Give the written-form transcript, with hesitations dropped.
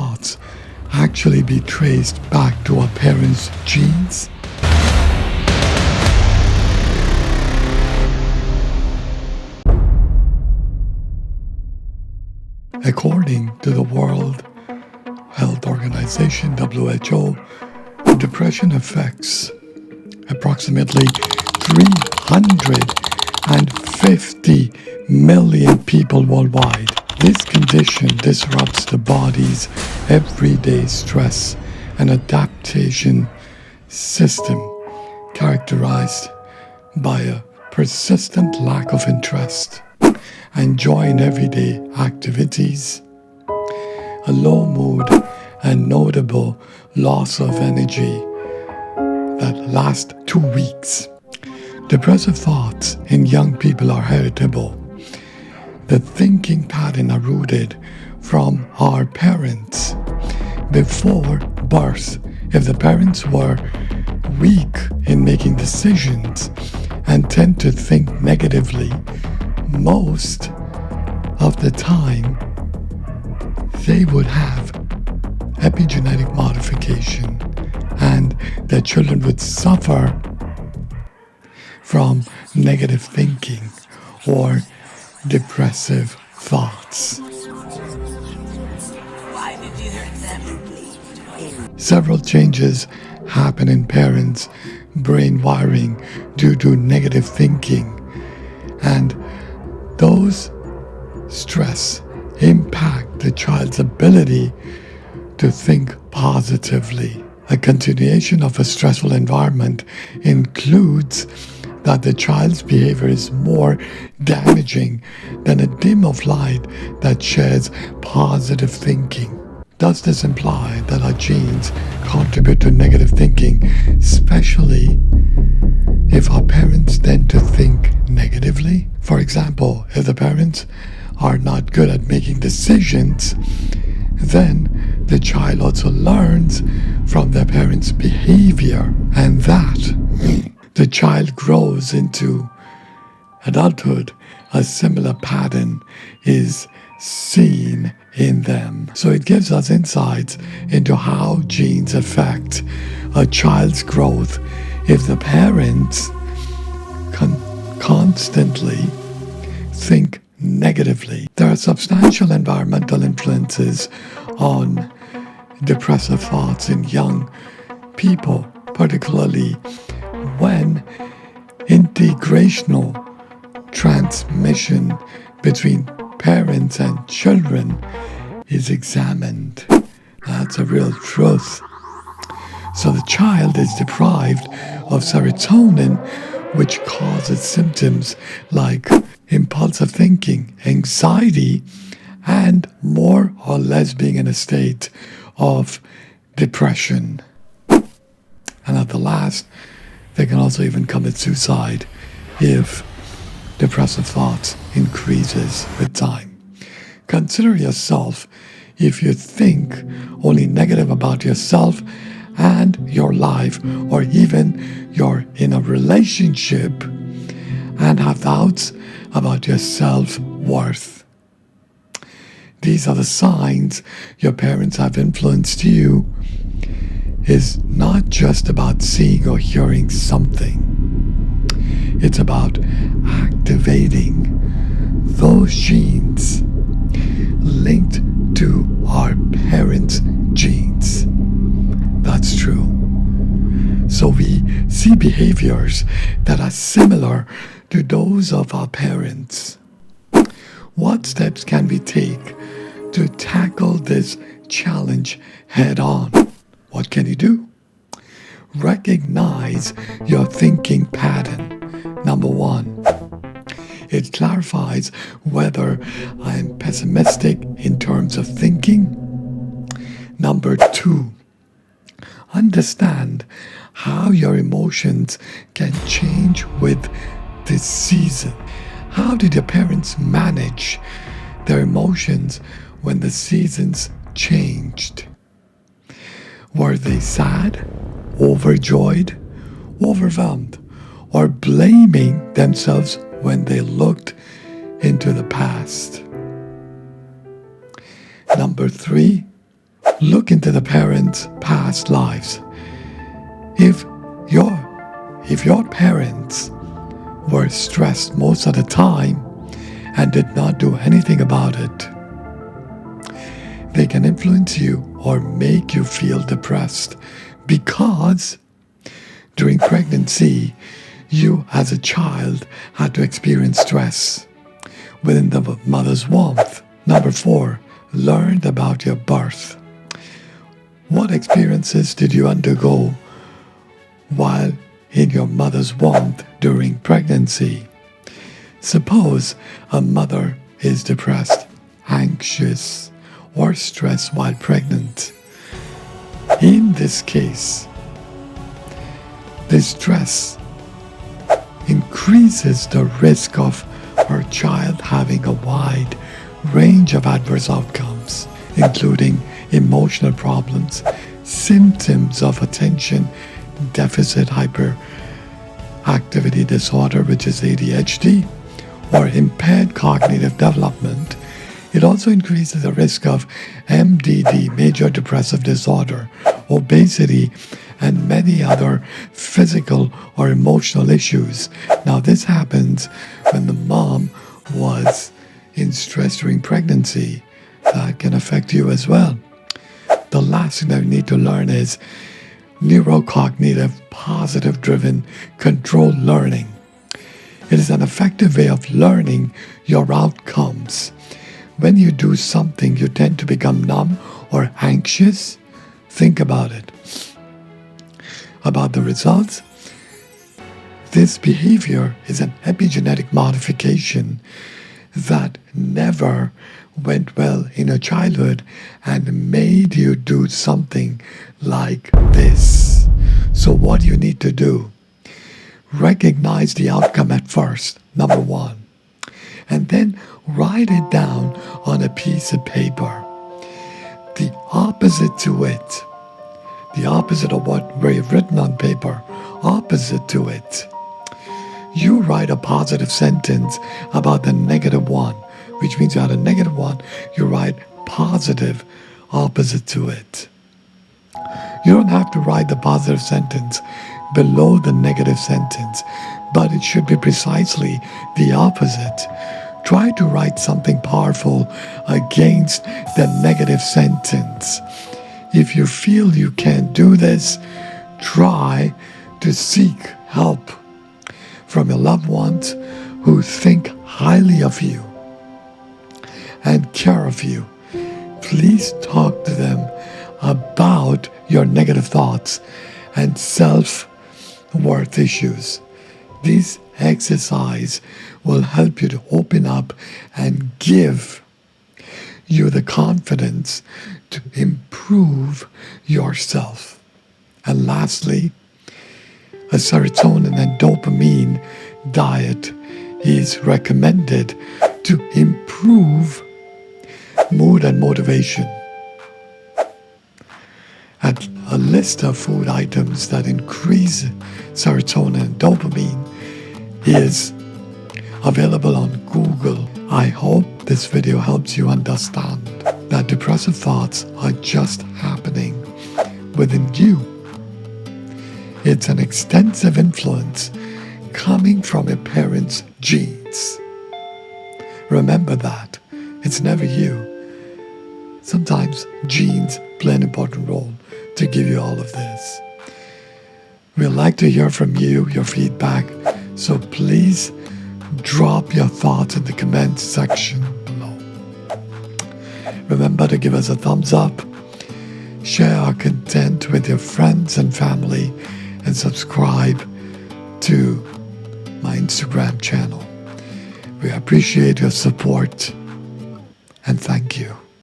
thoughts actually be traced back to our parents' genes? According to the World Health Organization, WHO, depression affects approximately 350 million people worldwide. This condition disrupts the body's everyday stress and adaptation system, characterized by a persistent lack of interest and joy in everyday activities, a low mood, and notable loss of energy that lasts 2 weeks. Depressive thoughts in young people are heritable. The thinking pattern are rooted from our parents. Before birth, if the parents were weak in making decisions and tend to think negatively, most of the time they would have epigenetic modification and their children would suffer from negative thinking or depressive thoughts. Several changes happen in parents' brain wiring due to negative thinking, and those stress impact the child's ability to think positively. A continuation of a stressful environment includes that the child's behavior is more damaging than a dim of light that shares positive thinking. Does this imply that our genes contribute to negative thinking, especially if our parents tend to think negatively? For example, if the parents are not good at making decisions, then the child also learns from their parents' behavior, and that the child grows into adulthood, a similar pattern is seen in them. So it gives us insights into how genes affect a child's growth if the parents constantly think negatively. There are substantial environmental influences on depressive thoughts in young people, particularly when integrational transmission between parents and children is examined. That's a real truth. So the child is deprived of serotonin, which causes symptoms like impulsive thinking, anxiety, and more or less being in a state of depression. And at the last, they can also even commit suicide if depressive thoughts increases with time. Consider yourself if you think only negative about yourself and your life, or even you're in a relationship and have doubts about your self-worth. These are the signs your parents have influenced you. Is not just about seeing or hearing something. It's about activating those genes linked to our parents' genes. That's true. So we see behaviors that are similar to those of our parents. What steps can we take to tackle this challenge head on? What can you do? Recognize your thinking pattern. Number 1, it clarifies whether I'm pessimistic in terms of thinking. Number 2, understand how your emotions can change with the season. How did your parents manage their emotions when the seasons changed? Were they sad, overjoyed, overwhelmed, or blaming themselves when they looked into the past? Number 3, Look into the parents' past lives. If your parents were stressed most of the time and did not do anything about it, they can influence you or make you feel depressed because during pregnancy, you as a child had to experience stress within the mother's warmth. Number 4, learn about your birth. What experiences did you undergo while in your mother's warmth during pregnancy? Suppose a mother is depressed, anxious, or stressed while pregnant. In this case, the stress increases the risk of her child having a wide range of adverse outcomes, including emotional problems, symptoms of attention deficit hyperactivity disorder, which is ADHD, or impaired cognitive development. It also increases the risk of MDD, major depressive disorder, obesity, and many other physical or emotional issues. Now, this happens when the mom was in stress during pregnancy. That can affect you as well. The last thing that we need to learn is neurocognitive, positive-driven, controlled learning. It is an effective way of learning your outcomes. When you do something, you tend to become numb or anxious. Think about it. About the results, this behavior is an epigenetic modification that never went well in your childhood and made you do something like this. So what do you need to do? Recognize the outcome at first, number 1, and then write it down on a piece of paper. The opposite to it, the opposite of what we've written on paper, opposite to it. You write a positive sentence about the negative one, which means you had a negative one, you write positive opposite to it. You don't have to write the positive sentence below the negative sentence, but it should be precisely the opposite. Try to write something powerful against the negative sentence. If you feel you can't do this, try to seek help from your loved ones who think highly of you and care of you. Please talk to them about your negative thoughts and self-worth issues. This exercise will help you to open up and give you the confidence to improve yourself. And lastly, a serotonin and dopamine diet is recommended to improve mood and motivation. And a list of food items that increase serotonin and dopamine is available on Google. I hope this video helps you understand that depressive thoughts are just happening within you. It's an extensive influence coming from a parent's genes. Remember that. It's never you. Sometimes genes play an important role to give you all of this. We'd like to hear from you, your feedback, so please drop your thoughts in the comments section below. Remember to give us a thumbs up, share our content with your friends and family, and subscribe to my Instagram channel. We appreciate your support and thank you.